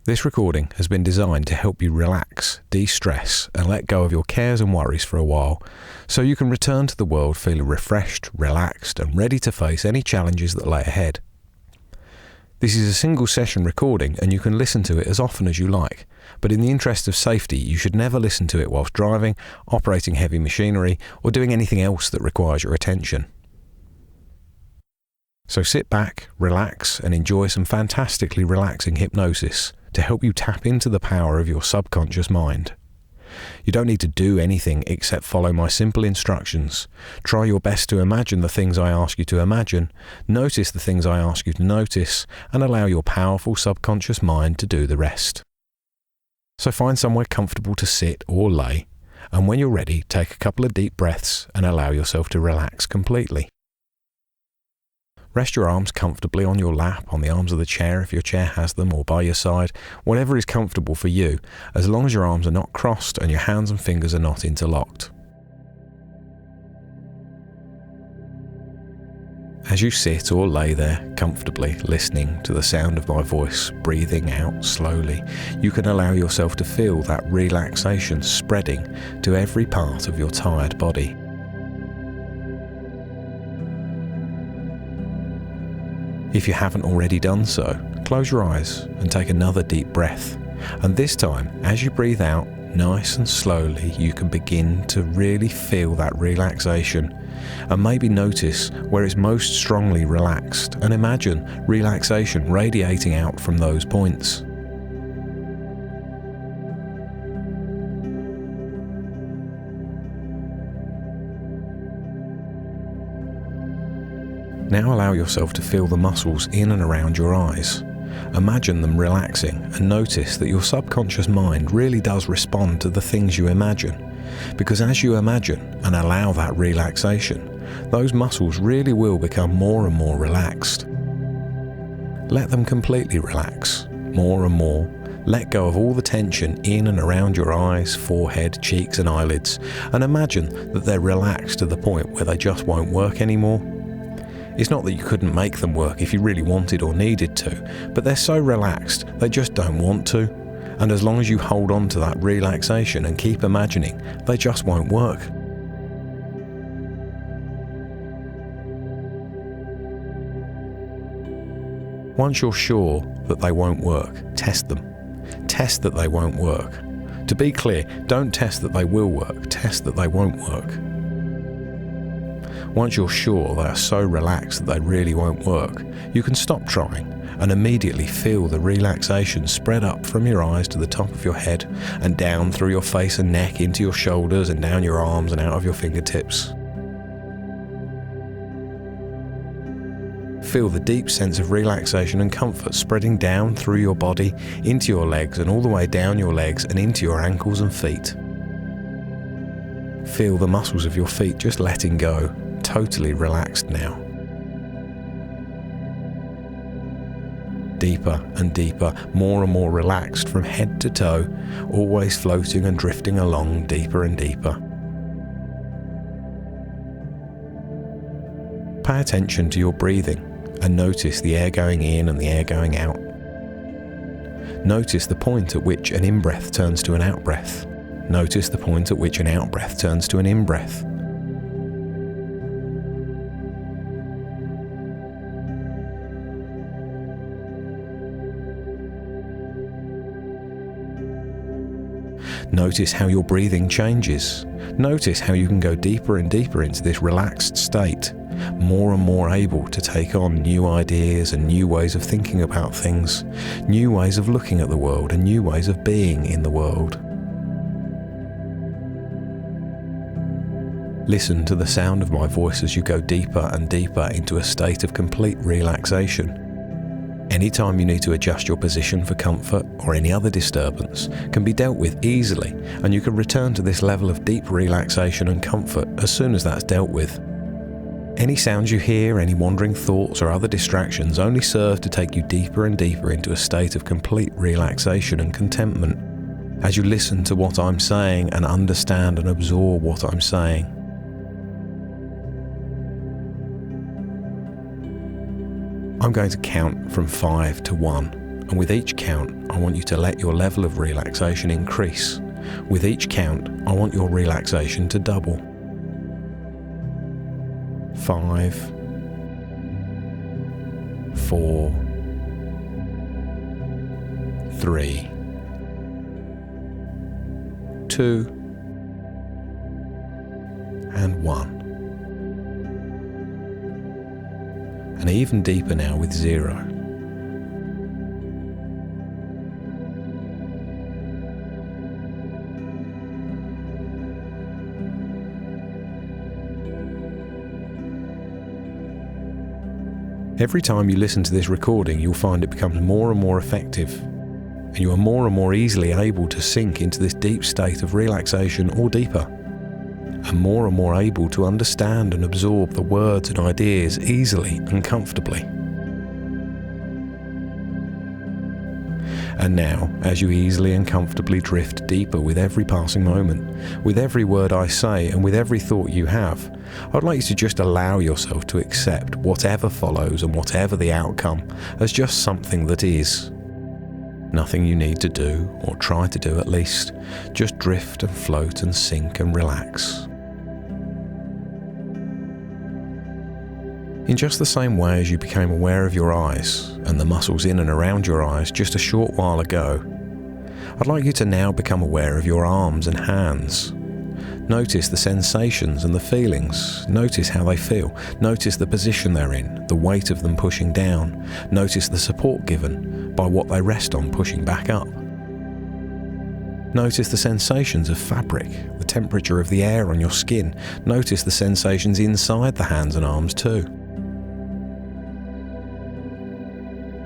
This recording has been designed to help you relax, de-stress, and let go of your cares and worries for a while, so you can return to the world feeling refreshed, relaxed, and ready to face any challenges that lay ahead. This is a single session recording and you can listen to it as often as you like, but in the interest of safety you should never listen to it whilst driving, operating heavy machinery, or doing anything else that requires your attention. So sit back, relax, and enjoy some fantastically relaxing hypnosis to help you tap into the power of your subconscious mind. You don't need to do anything except follow my simple instructions. Try your best to imagine the things I ask you to imagine, notice the things I ask you to notice, and allow your powerful subconscious mind to do the rest. So find somewhere comfortable to sit or lay, and when you're ready, take a couple of deep breaths and allow yourself to relax completely. Rest your arms comfortably on your lap, on the arms of the chair if your chair has them, or by your side, whatever is comfortable for you, as long as your arms are not crossed and your hands and fingers are not interlocked. As you sit or lay there comfortably, listening to the sound of my voice, breathing out slowly, you can allow yourself to feel that relaxation spreading to every part of your tired body. If you haven't already done so, close your eyes and take another deep breath. And this time, as you breathe out, nice and slowly, you can begin to really feel that relaxation and maybe notice where it's most strongly relaxed and imagine relaxation radiating out from those points. Now allow yourself to feel the muscles in and around your eyes. Imagine them relaxing and notice that your subconscious mind really does respond to the things you imagine. Because as you imagine and allow that relaxation, those muscles really will become more and more relaxed. Let them completely relax, more and more. Let go of all the tension in and around your eyes, forehead, cheeks and eyelids, and imagine that they're relaxed to the point where they just won't work anymore. It's not that you couldn't make them work if you really wanted or needed to, but they're so relaxed they just don't want to. And as long as you hold on to that relaxation and keep imagining, they just won't work. Once you're sure that they won't work, test them. Test that they won't work. To be clear, don't test that they will work, test that they won't work. Once you're sure they are so relaxed that they really won't work, you can stop trying and immediately feel the relaxation spread up from your eyes to the top of your head and down through your face and neck into your shoulders and down your arms and out of your fingertips. Feel the deep sense of relaxation and comfort spreading down through your body, into your legs and all the way down your legs and into your ankles and feet. Feel the muscles of your feet just letting go. Totally relaxed now. Deeper and deeper, more and more relaxed from head to toe, always floating and drifting along deeper and deeper. Pay attention to your breathing and notice the air going in and the air going out. Notice the point at which an in-breath turns to an out-breath. Notice the point at which an out-breath turns to an in-breath. Notice how your breathing changes. Notice how you can go deeper and deeper into this relaxed state, more and more able to take on new ideas and new ways of thinking about things, new ways of looking at the world and new ways of being in the world. Listen to the sound of my voice as you go deeper and deeper into a state of complete relaxation. Anytime you need to adjust your position for comfort or any other disturbance can be dealt with easily, and you can return to this level of deep relaxation and comfort as soon as that's dealt with. Any sounds you hear, any wandering thoughts or other distractions only serve to take you deeper and deeper into a state of complete relaxation and contentment as you listen to what I'm saying and understand and absorb what I'm saying. I'm going to count from 5 to 1, And with each count, I want you to let your level of relaxation increase. With each count, I want your relaxation to double. 5, 4, 3, 2, and 1. And even deeper now with 0. Every time you listen to this recording, you'll find it becomes more and more effective, and you are more and more easily able to sink into this deep state of relaxation or deeper, and more able to understand and absorb the words and ideas easily and comfortably. And now, as you easily and comfortably drift deeper with every passing moment, with every word I say and with every thought you have, I'd like you to just allow yourself to accept whatever follows and whatever the outcome as just something that is. Nothing you need to do, or try to do at least. Just drift and float and sink and relax. In just the same way as you became aware of your eyes and the muscles in and around your eyes just a short while ago, I'd like you to now become aware of your arms and hands. Notice the sensations and the feelings. Notice how they feel. Notice the position they're in, the weight of them pushing down. Notice the support given by what they rest on pushing back up. Notice the sensations of fabric, the temperature of the air on your skin. Notice the sensations inside the hands and arms too.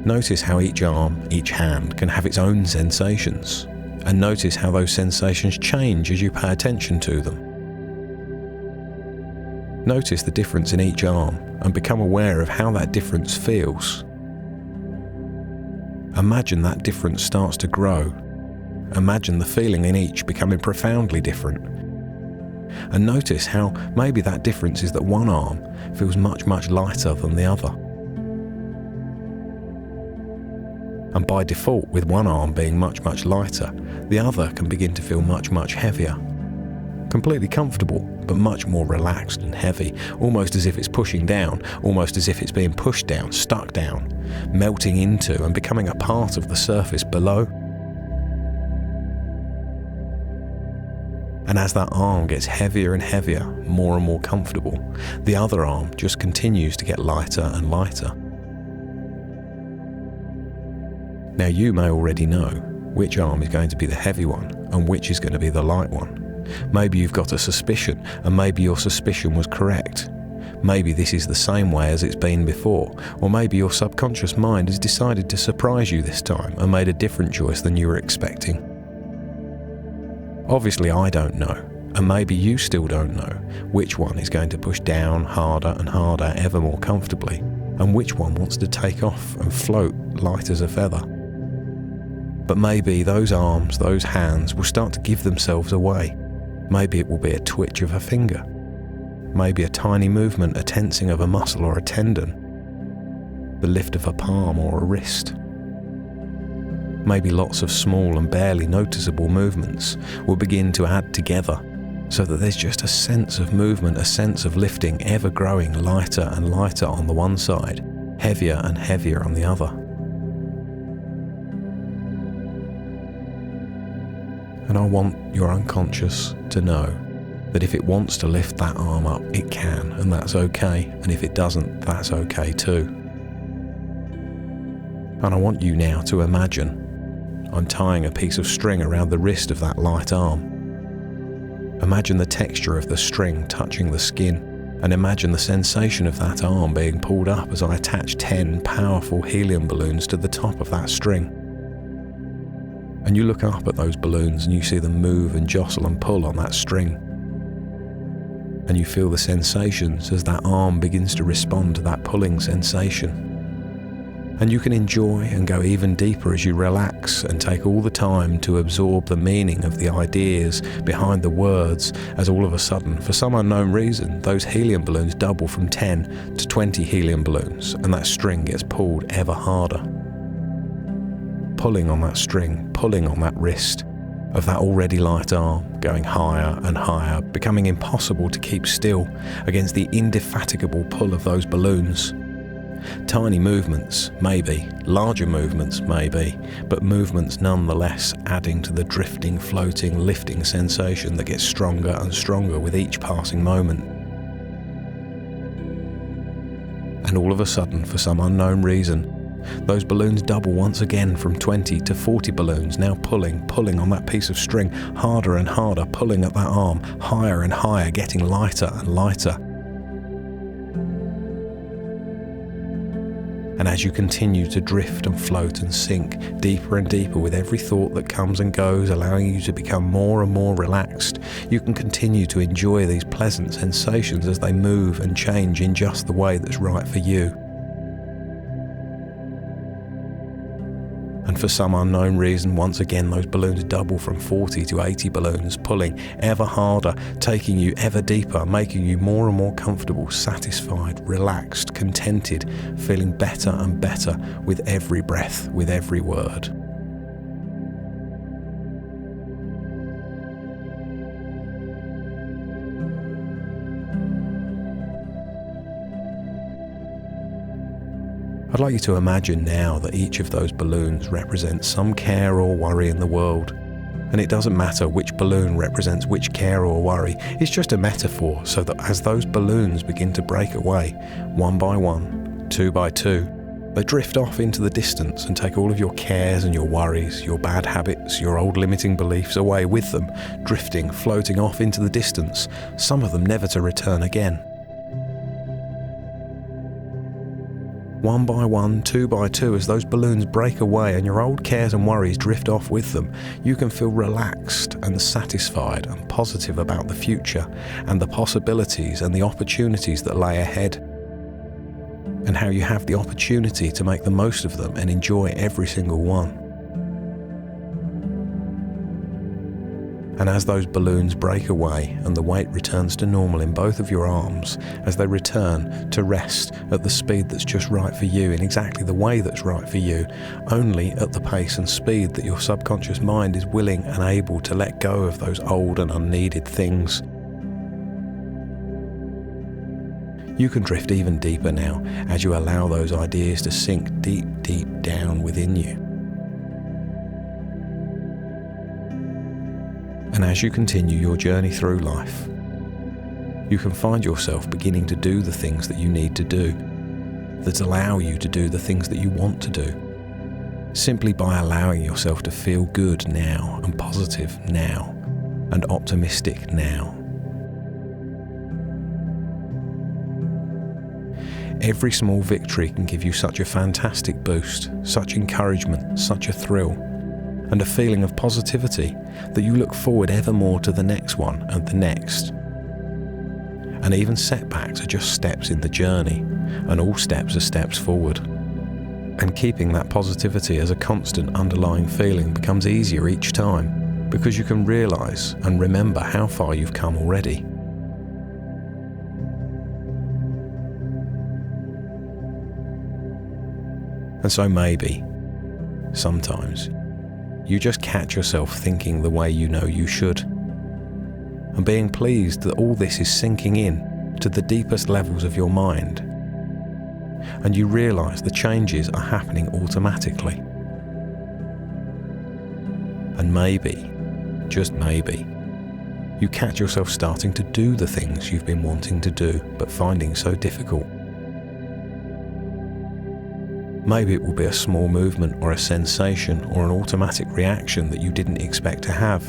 Notice how each arm, each hand can have its own sensations, and notice how those sensations change as you pay attention to them. Notice the difference in each arm and become aware of how that difference feels. Imagine that difference starts to grow. Imagine the feeling in each becoming profoundly different. And notice how maybe that difference is that one arm feels much lighter than the other. And by default, with one arm being much lighter, the other can begin to feel much heavier. Completely comfortable, but much more relaxed and heavy, almost as if it's pushing down, almost as if it's being pushed down, stuck down, melting into and becoming a part of the surface below. And as that arm gets heavier and heavier, more and more comfortable, the other arm just continues to get lighter and lighter. Now you may already know which arm is going to be the heavy one and which is going to be the light one. Maybe you've got a suspicion, and maybe your suspicion was correct. Maybe this is the same way as it's been before, or maybe your subconscious mind has decided to surprise you this time and made a different choice than you were expecting. Obviously I don't know, and maybe you still don't know which one is going to push down harder and harder ever more comfortably, and which one wants to take off and float light as a feather. But maybe those arms, those hands will start to give themselves away. Maybe it will be a twitch of a finger. Maybe a tiny movement, a tensing of a muscle or a tendon. The lift of a palm or a wrist. Maybe lots of small and barely noticeable movements will begin to add together so that there's just a sense of movement, a sense of lifting, ever growing lighter and lighter on the one side, heavier and heavier on the other. And I want your unconscious to know that if it wants to lift that arm up, it can, and that's okay. And if it doesn't, that's okay too. And I want you now to imagine I'm tying a piece of string around the wrist of that light arm. Imagine the texture of the string touching the skin, and imagine the sensation of that arm being pulled up as I attach 10 powerful helium balloons to the top of that string. And you look up at those balloons and you see them move and jostle and pull on that string. And you feel the sensations as that arm begins to respond to that pulling sensation. And you can enjoy and go even deeper as you relax and take all the time to absorb the meaning of the ideas behind the words, as all of a sudden, for some unknown reason, those helium balloons double from 10 to 20 helium balloons, and that string gets pulled ever harder. pulling on that string, pulling on that wrist, of that already light arm, going higher and higher, becoming impossible to keep still against the indefatigable pull of those balloons. Tiny movements, maybe, larger movements, maybe, but movements nonetheless, adding to the drifting, floating, lifting sensation that gets stronger and stronger with each passing moment. And all of a sudden, for some unknown reason, those balloons double once again from 20 to 40 balloons, now pulling on that piece of string, harder and harder, pulling at that arm, higher and higher, getting lighter and lighter. And as you continue to drift and float and sink deeper and deeper with every thought that comes and goes, allowing you to become more and more relaxed, you can continue to enjoy these pleasant sensations as they move and change in just the way that's right for you. And for some unknown reason, once again, those balloons double from 40 to 80 balloons, pulling ever harder, taking you ever deeper, making you more and more comfortable, satisfied, relaxed, contented, feeling better and better with every breath, with every word. I'd like you to imagine now that each of those balloons represents some care or worry in the world. And it doesn't matter which balloon represents which care or worry, it's just a metaphor so that as those balloons begin to break away, one by one, two by two, they drift off into the distance and take all of your cares and your worries, your bad habits, your old limiting beliefs away with them, drifting, floating off into the distance, some of them never to return again. One by one, two by two, as those balloons break away and your old cares and worries drift off with them, you can feel relaxed and satisfied and positive about the future and the possibilities and the opportunities that lay ahead, and how you have the opportunity to make the most of them and enjoy every single one. And as those balloons break away and the weight returns to normal in both of your arms, as they return to rest at the speed that's just right for you, in exactly the way that's right for you, only at the pace and speed that your subconscious mind is willing and able to let go of those old and unneeded things. You can drift even deeper now as you allow those ideas to sink deep, deep down within you. And as you continue your journey through life, you can find yourself beginning to do the things that you need to do, that allow you to do the things that you want to do, simply by allowing yourself to feel good now, and positive now, and optimistic now. Every small victory can give you such a fantastic boost, such encouragement, such a thrill, and a feeling of positivity that you look forward ever more to the next one and the next. And even setbacks are just steps in the journey, and all steps are steps forward. And keeping that positivity as a constant underlying feeling becomes easier each time, because you can realise and remember how far you've come already. And so maybe, sometimes, you just catch yourself thinking the way you know you should, and being pleased that all this is sinking in to the deepest levels of your mind, and you realise the changes are happening automatically. And maybe, just maybe, you catch yourself starting to do the things you've been wanting to do but finding so difficult. Maybe it will be a small movement or a sensation or an automatic reaction that you didn't expect to have.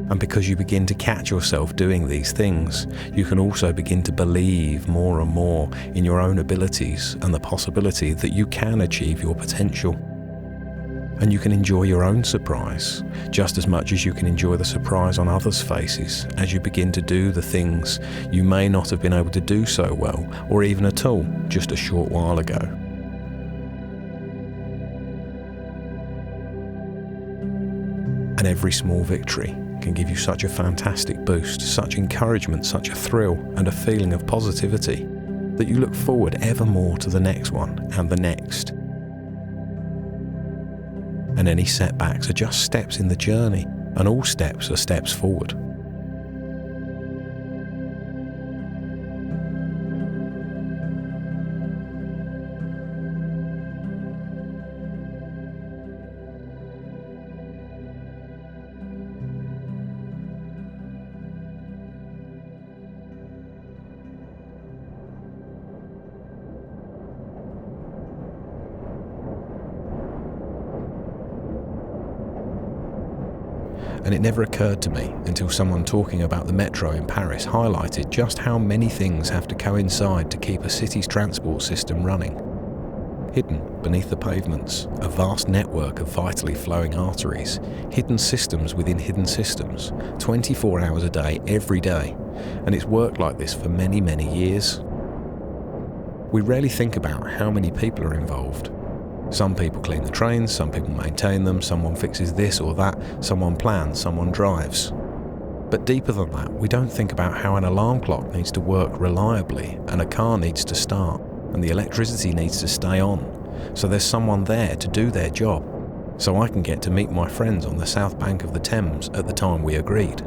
And because you begin to catch yourself doing these things, you can also begin to believe more and more in your own abilities and the possibility that you can achieve your potential. And you can enjoy your own surprise just as much as you can enjoy the surprise on others' faces as you begin to do the things you may not have been able to do so well, or even at all, just a short while ago. And every small victory can give you such a fantastic boost, such encouragement, such a thrill, and a feeling of positivity that you look forward ever more to the next one and the next. and any setbacks are just steps in the journey, and all steps are steps forward. And it never occurred to me until someone talking about the metro in Paris highlighted just how many things have to coincide to keep a city's transport system running. Hidden beneath the pavements, a vast network of vitally flowing arteries, hidden systems within hidden systems, 24 hours a day, every day, and it's worked like this for many, many years. We rarely think about how many people are involved. Some people clean the trains, some people maintain them, someone fixes this or that, someone plans, someone drives. But deeper than that, we don't think about how an alarm clock needs to work reliably, and a car needs to start, and the electricity needs to stay on. So there's someone there to do their job, so I can get to meet my friends on the south bank of the Thames at the time we agreed.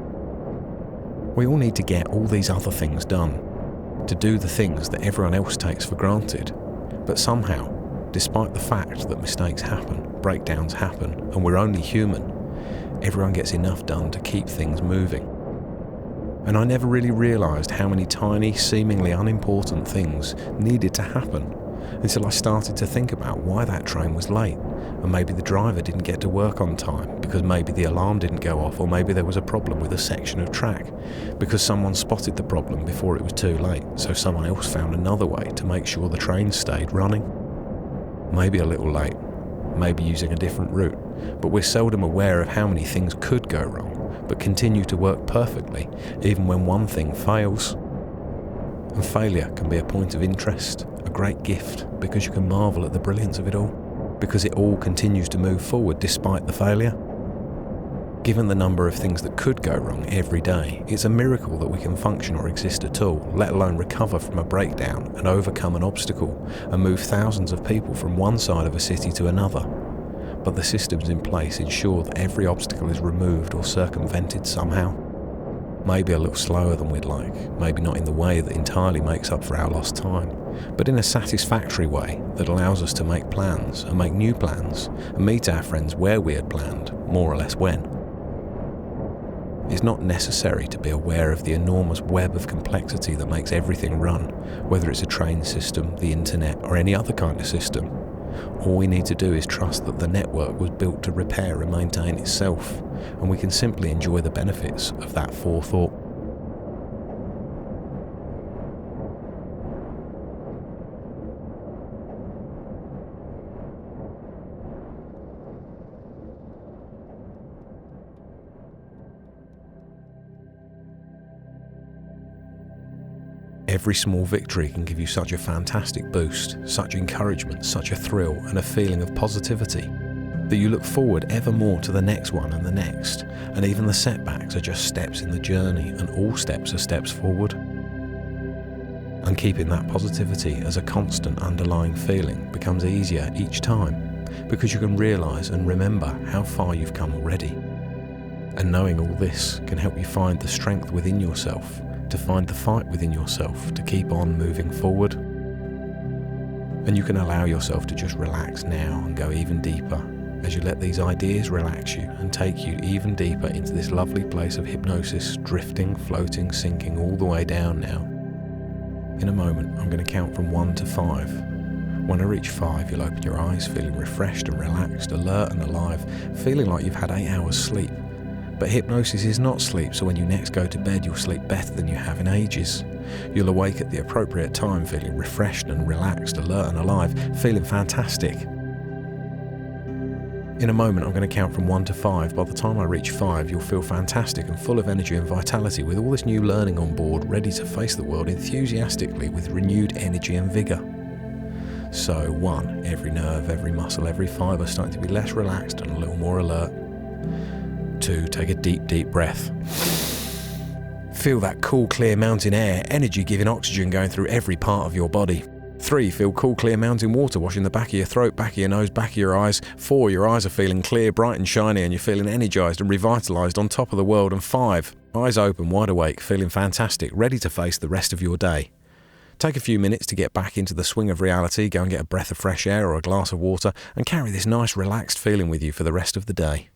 We all need to get all these other things done, to do the things that everyone else takes for granted. But somehow, despite the fact that mistakes happen, breakdowns happen, and we're only human, everyone gets enough done to keep things moving. And I never really realised how many tiny, seemingly unimportant things needed to happen until I started to think about why that train was late, and maybe the driver didn't get to work on time because maybe the alarm didn't go off, or maybe there was a problem with a section of track because someone spotted the problem before it was too late, so someone else found another way to make sure the train stayed running. Maybe a little late, maybe using a different route, but we're seldom aware of how many things could go wrong, but continue to work perfectly, even when one thing fails. And failure can be a point of interest, a great gift, because you can marvel at the brilliance of it all, because it all continues to move forward despite the failure. Given the number of things that could go wrong every day, it's a miracle that we can function or exist at all, let alone recover from a breakdown and overcome an obstacle and move thousands of people from one side of a city to another. But the systems in place ensure that every obstacle is removed or circumvented somehow. Maybe a little slower than we'd like, maybe not in the way that entirely makes up for our lost time, but in a satisfactory way that allows us to make plans and make new plans and meet our friends where we had planned, more or less when. It's not necessary to be aware of the enormous web of complexity that makes everything run, whether it's a train system, the internet, or any other kind of system. All we need to do is trust that the network was built to repair and maintain itself, and we can simply enjoy the benefits of that forethought. Every small victory can give you such a fantastic boost, such encouragement, such a thrill, and a feeling of positivity that you look forward ever more to the next one and the next, and even the setbacks are just steps in the journey, and all steps are steps forward. And keeping that positivity as a constant underlying feeling becomes easier each time, because you can realise and remember how far you've come already. And knowing all this can help you find the strength within yourself, to find the fight within yourself, to keep on moving forward. And you can allow yourself to just relax now and go even deeper as you let these ideas relax you and take you even deeper into this lovely place of hypnosis, drifting, floating, sinking all the way down now. In a moment, I'm going to count from 1 to 5. When I reach 5, you'll open your eyes feeling refreshed and relaxed, alert and alive, feeling like you've had 8 hours sleep. But hypnosis is not sleep, so when you next go to bed, you'll sleep better than you have in ages. You'll awake at the appropriate time, feeling refreshed and relaxed, alert and alive, feeling fantastic. In a moment, I'm going to count from 1 to 5. By the time I reach 5, you'll feel fantastic and full of energy and vitality, with all this new learning on board, ready to face the world enthusiastically with renewed energy and vigour. So 1, every nerve, every muscle, every fibre starting to be less relaxed and a little more alert. 2, take a deep, deep breath. Feel that cool, clear mountain air, energy giving oxygen going through every part of your body. 3, feel cool, clear mountain water washing the back of your throat, back of your nose, back of your eyes. 4, your eyes are feeling clear, bright and shiny, and you're feeling energized and revitalized, on top of the world. And 5, eyes open, wide awake, feeling fantastic, ready to face the rest of your day. Take a few minutes to get back into the swing of reality, go and get a breath of fresh air or a glass of water, and carry this nice relaxed feeling with you for the rest of the day.